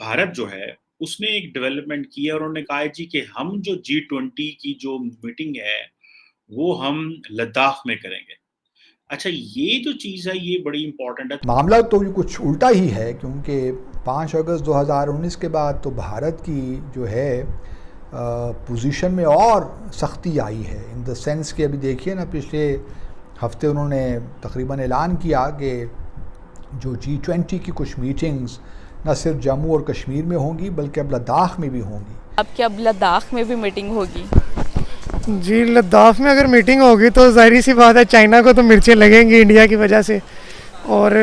भारत जो है उसने एक डेवलपमेंट की है और उन्होंने कहा है जी कि हम जो G20 की जो मीटिंग है, वो हम लद्दाख में करेंगे। अच्छा ये जो चीज़ है ये बड़ी इम्पोर्टेंट है। मामला तो ये कुछ उल्टा ही है, क्योंकि 5 अगस्त 2019 के बाद तो भारत की जो है पोजीशन में और सख्ती आई है, इन द सेंस कि अभी देखिए ना, पिछले हफ्ते उन्होंने तकरीबन ऐलान किया कि जो G20 की कुछ मीटिंग्स न सिर्फ जम्मू और कश्मीर में होंगी बल्कि अब लद्दाख में भी होंगी। आपकी अब लद्दाख में भी मीटिंग होगी? जी, लद्दाख में अगर मीटिंग होगी तो ज़ाहिर सी बात है चाइना को तो मिर्चें लगेंगी इंडिया की वजह से। और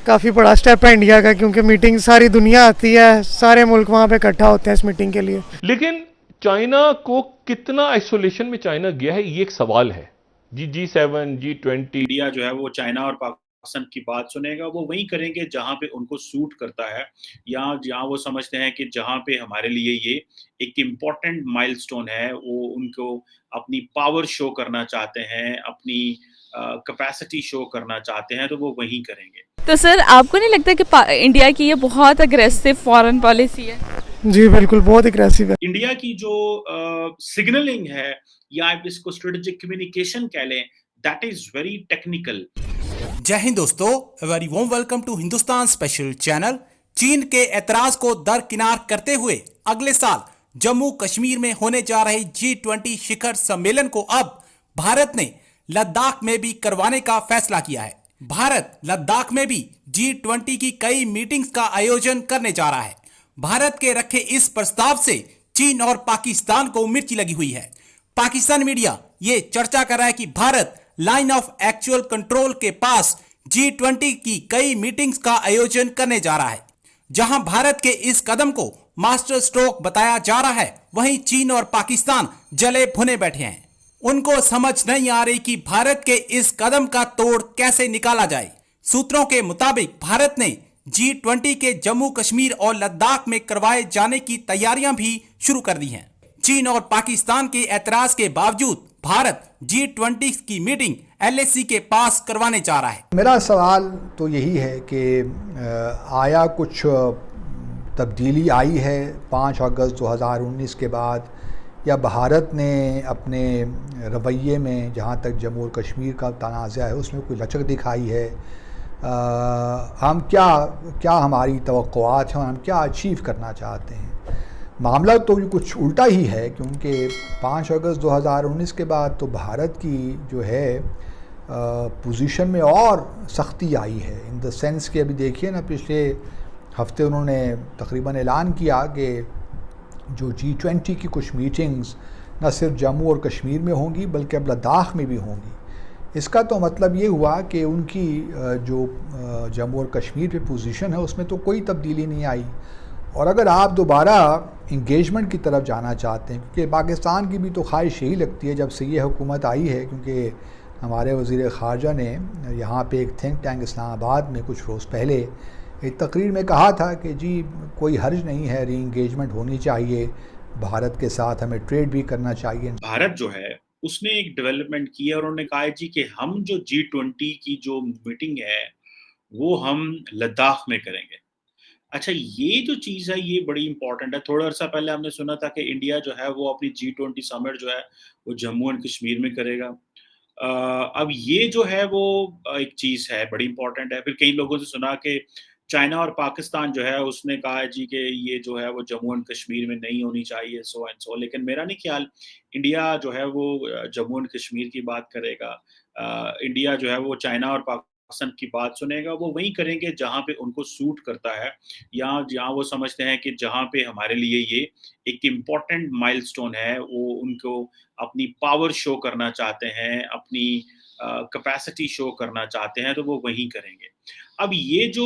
काफ़ी बड़ा स्टेप है इंडिया का, क्योंकि मीटिंग सारी दुनिया आती है, सारे मुल्क वहाँ पे इकट्ठा होते हैं इस मीटिंग के लिए। लेकिन चाइना को कितना आइसोलेशन में चाइना गया है, ये एक सवाल है। G7 G20 इंडिया जो है वो चाइना और पाकिस्तान की बात सुनेगा, वो वहीं करेंगे जहाँ पे उनको सूट करता है, या जहाँ वो समझते हैं कि जहाँ पे हमारे लिए ये एक इम्पोर्टेंट माइलस्टोन है, वो उनको अपनी पावर शो करना चाहते हैं, अपनी कैपेसिटी शो करना चाहते हैं, तो वो वहीं करेंगे। तो सर आपको नहीं लगता कि इंडिया की ये बहुत अग्रेसिव फॉरेन पॉलिसी है? जी बिल्कुल, बहुत एग्रेसिव है। इंडिया की जो सिग्नलिंग है या आप इसको स्ट्रेटेजिक कम्युनिकेशन कह लें, दैट इज वेरी टेक्निकल। जय हिंद दोस्तों, very warm welcome to Hindustan special channel. चीन के एतराज को दरकिनार करते हुए अगले साल जम्मू कश्मीर में होने जा रहे G20 शिखर सम्मेलन को अब भारत ने लद्दाख में भी करवाने का फैसला किया है। भारत लद्दाख में भी G20 की कई मीटिंग्स का आयोजन करने जा रहा है। भारत के रखे इस प्रस्ताव से चीन और पाकिस्तान को मिर्ची लगी हुई है। पाकिस्तान मीडिया ये चर्चा कर रहा है कि Bharat line of actual control के पास G20 की कई मीटिंग्स का आयोजन करने जा रहा है। जहां भारत के इस कदम को मास्टर स्ट्रोक बताया जा रहा है, वहीं चीन और पाकिस्तान जले भुने बैठे हैं। उनको समझ नहीं आ रही कि भारत के इस कदम का तोड़ कैसे निकाला जाए। सूत्रों के मुताबिक भारत ने G20 के जम्मू कश्मीर और लद्दाख में करवाए जाने की तैयारियां भी शुरू कर दी हैं। चीन और पाकिस्तान के ऐतराज के बावजूद भारत G20 की मीटिंग LAC के पास करवाने जा रहा है। मेरा सवाल तो यही है कि आया कुछ तब्दीली आई है 5 अगस्त 2019 के बाद, या भारत ने अपने रवैये में, जहाँ तक जम्मू और कश्मीर का तनाज़ा है, उसमें कोई लचक दिखाई है? हम क्या हमारी तवक्कुआत हैं और हम क्या अचीव करना चाहते हैं? मामला तो ये कुछ उल्टा ही है, क्योंकि 5 अगस्त 2019 के बाद तो भारत की जो है पोजीशन में और सख्ती आई है, इन द सेंस कि अभी देखिए ना, पिछले हफ्ते उन्होंने तकरीबन ऐलान किया कि जो G20 की कुछ मीटिंग्स न सिर्फ जम्मू और कश्मीर में होंगी बल्कि अब लद्दाख में भी होंगी। इसका तो मतलब ये हुआ कि उनकी जो जम्मू और कश्मीर पे पोजीशन है उसमें तो कोई तब्दीली नहीं आई। और अगर आप दोबारा इंगेजमेंट की तरफ जाना चाहते हैं, क्योंकि पाकिस्तान की भी तो ख्वाहिश यही लगती है जब से ये हुकूमत आई है, क्योंकि हमारे वज़ीर ख़ारजा ने यहाँ पे एक थिंक टैंक इस्लामाबाद में कुछ रोज़ पहले एक तकरीर में कहा था कि जी कोई हर्ज नहीं है, री इंगेजमेंट होनी चाहिए भारत के साथ, हमें ट्रेड भी करना चाहिए। भारत जो है उसने एक डेवलपमेंट की है और उन्होंने कहा है जी कि हम जो G20 की जो मीटिंग है वो हम लद्दाख में करेंगे। अच्छा ये जो चीज़ है ये बड़ी इम्पोर्टेंट है। थोड़ा अर्सा पहले हमने सुना था कि इंडिया जो है वो अपनी G20 समिट जो है वो जम्मू एंड कश्मीर में करेगा। अब ये जो है वो एक चीज़ है बड़ी इम्पोर्टेंट है। फिर कई लोगों से सुना कि चाइना और पाकिस्तान जो है उसने कहा है जी कि ये जो है वो जम्मू एंड कश्मीर में नहीं होनी चाहिए, सो एंड सो। लेकिन मेरा नहीं ख्याल इंडिया जो है वो जम्मू एंड कश्मीर की बात करेगा। इंडिया जो है वो चाइना और पाकिस्तान की बात सुनेगा, वो वहीं करेंगे जहाँ पे उनको सूट करता है, या जहाँ वो समझते हैं कि जहाँ पे हमारे लिए ये एक इम्पोर्टेंट माइलस्टोन है, वो उनको अपनी पावर शो करना चाहते हैं, अपनी कैपेसिटी शो करना चाहते हैं, तो वो वहीं करेंगे। अब ये जो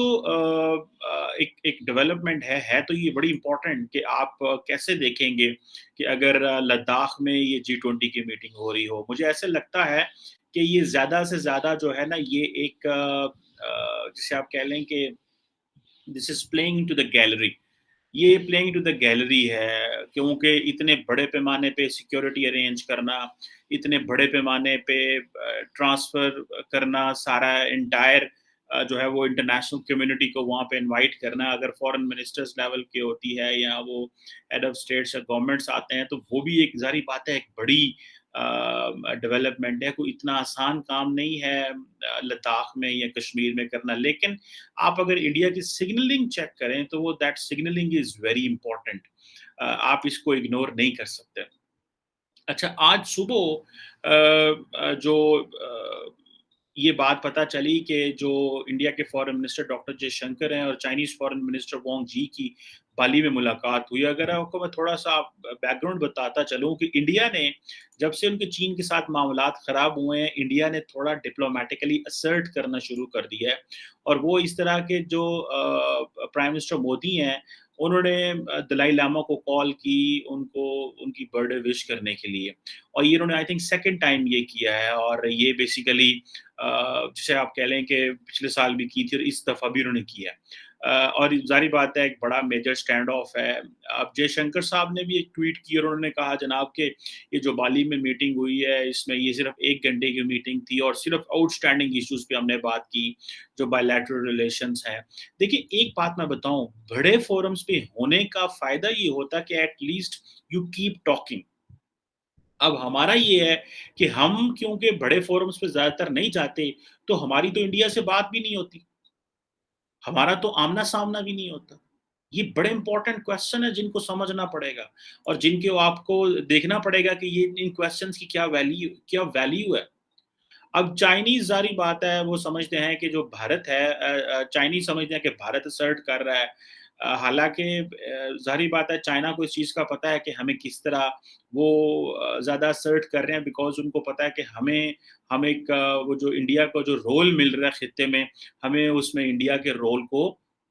एक डेवलपमेंट है तो ये बड़ी इम्पोर्टेंट कि आप कैसे देखेंगे कि अगर लद्दाख में ये G20 की मीटिंग हो रही हो। मुझे ऐसे लगता है कि ये ज़्यादा से ज़्यादा जो है ना ये एक जिसे आप कह लें कि this is playing to the gallery. ये प्लेइंग टू द गैलरी है, क्योंकि इतने बड़े पैमाने पे सिक्योरिटी अरेंज करना, इतने बड़े पैमाने पे ट्रांसफ़र करना सारा एंटायर जो है वो इंटरनेशनल कम्युनिटी को वहाँ पे इनवाइट करना, अगर फॉरेन मिनिस्टर्स लेवल की होती है या वो हेड ऑफ स्टेट्स या गवर्नमेंट्स आते हैं, तो वो भी एक ज़ाहिर बात है एक बड़ी डेवलपमेंट है। कोई इतना आसान काम नहीं है लद्दाख में या कश्मीर में करना। लेकिन आप अगर इंडिया की सिग्नलिंग चेक करें तो वो that signalling is very important. आप इसको इग्नोर नहीं कर सकते। अच्छा, आज सुबह जो ये बात पता चली कि जो इंडिया के फॉरेन मिनिस्टर डॉक्टर जयशंकर हैं और चाइनीज़ फॉरेन मिनिस्टर वांग जी की बाली में मुलाकात हुई। अगर आपको मैं थोड़ा-सा बैकग्राउंड बताता चलूँ कि इंडिया ने जब से उनके चीन के साथ मामलात ख़राब हुए हैं, इंडिया ने थोड़ा डिप्लोमैटिकली असर्ट करना शुरू कर दिया है और वो इस तरह के जो प्राइम मिनिस्टर मोदी हैं, उन्होंने दलाई लामा को कॉल की, उनको उनकी बर्थडे विश करने के लिए और ये उन्होंने आई थिंक सेकंड टाइम ये किया है और ये बेसिकली जिसे आप कह लें कि पिछले साल भी की थी और इस दफ़ा भी उन्होंने किया है। और ज़ाहिर बात है एक बड़ा मेजर स्टैंड ऑफ है। अब जयशंकर साहब ने भी एक ट्वीट की और उन्होंने कहा जनाब कि ये जो बाली में मीटिंग हुई है, इसमें ये सिर्फ 1 घंटे की मीटिंग थी और सिर्फ आउटस्टैंडिंग इश्यूज़ पे हमने बात की, जो बायलैटरल रिलेशंस हैं। देखिए, एक बात मैं बताऊँ, बड़े फोरम्स पे होने का फ़ायदा ये होता है कि at least you keep talking. अब हमारा ये है कि हम क्योंकि बड़े फोरम्स पे ज़्यादातर नहीं जाते, तो हमारी तो इंडिया से बात भी नहीं होती। हमारा तो आमना-सामना भी नहीं होता। ये बड़े इम्पोर्टेंट क्वेश्चन है जिनको समझना पड़ेगा और जिनके आपको देखना पड़ेगा कि ये इन क्वेश्चन्स की क्या वैल्यू है। अब चाइनीज़ ज़ाहिर बात है वो समझते हैं कि जो भारत है चाइनीज़ समझते हैं कि भारत असर्ट कर रहा है। हालाँकि ज़ाहिर बात है चाइना को इस चीज़ का पता है कि हमें किस तरह वो ज़्यादा असर्ट कर रहे हैं बिकॉज़ उनको पता है कि हम एक वो जो इंडिया को जो रोल मिल रहा है खित्ते में, हमें उसमें इंडिया के रोल को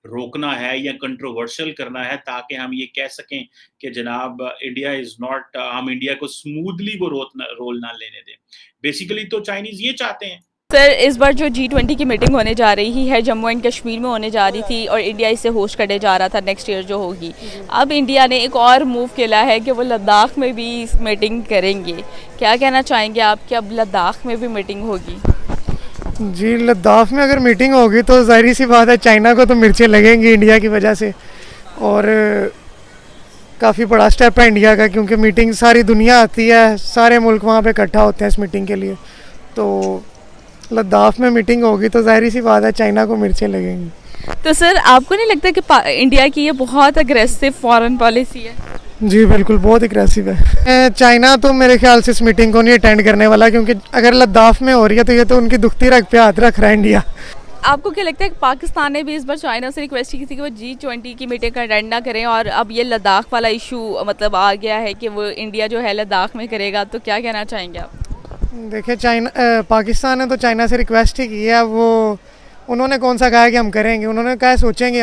रोकना है या कंट्रोवर्शियल करना है ताकि हम ये कह सकें कि जनाब इंडिया इज़ नॉट हम इंडिया को स्मूथली वो रोल ना लेने दें। बेसिकली तो चाइनीज़ ये चाहते हैं। सर, इस बार जो G20 की मीटिंग होने जा रही है जम्मू एंड कश्मीर में होने जा रही थी और इंडिया इसे होस्ट करने जा रहा था नेक्स्ट ईयर जो होगी। अब इंडिया ने एक और मूव किया है कि वो लद्दाख में भी इस मीटिंग करेंगे। क्या कहना चाहेंगे आप कि अब लद्दाख में भी मीटिंग होगी? जी, लद्दाख में अगर मीटिंग होगी तो ज़ाहिर सी बात है चाइना को तो मिर्चें लगेंगी इंडिया की वजह से और काफ़ी बड़ा स्टेप है इंडिया का क्योंकि मीटिंग सारी दुनिया आती है, सारे मुल्क वहाँ पे इकट्ठा होते हैं इस मीटिंग के लिए। तो लद्दाख में मीटिंग होगी तो ज़ाहिर सी बात है चाइना को मिर्चें लगेंगी। तो सर, आपको नहीं लगता कि इंडिया की ये बहुत अग्रेसिव फॉरेन पॉलिसी है? जी बिल्कुल, बहुत एग्रेसिव है। चाइना तो मेरे ख्याल से इस मीटिंग को नहीं अटेंड करने वाला क्योंकि अगर लद्दाख में हो रही है तो ये तो उनकी दुखती रग पे हाथ रख रहा है इंडिया। आपको क्या लगता है कि पाकिस्तान ने भी इस बार चाइना से रिक्वेस्ट की थी कि वो G20 की मीटिंग अटेंड ना करें और अब ये लद्दाख वाला इशू मतलब आ गया है कि वो इंडिया जो है लद्दाख में करेगा, तो क्या कहना चाहेंगे आप? देखिए, पाकिस्तान ने तो चाइना से रिक्वेस्ट ही की है। वो उन्होंने कौन सा कहा है कि हम करेंगे, उन्होंने कहा है सोचेंगे।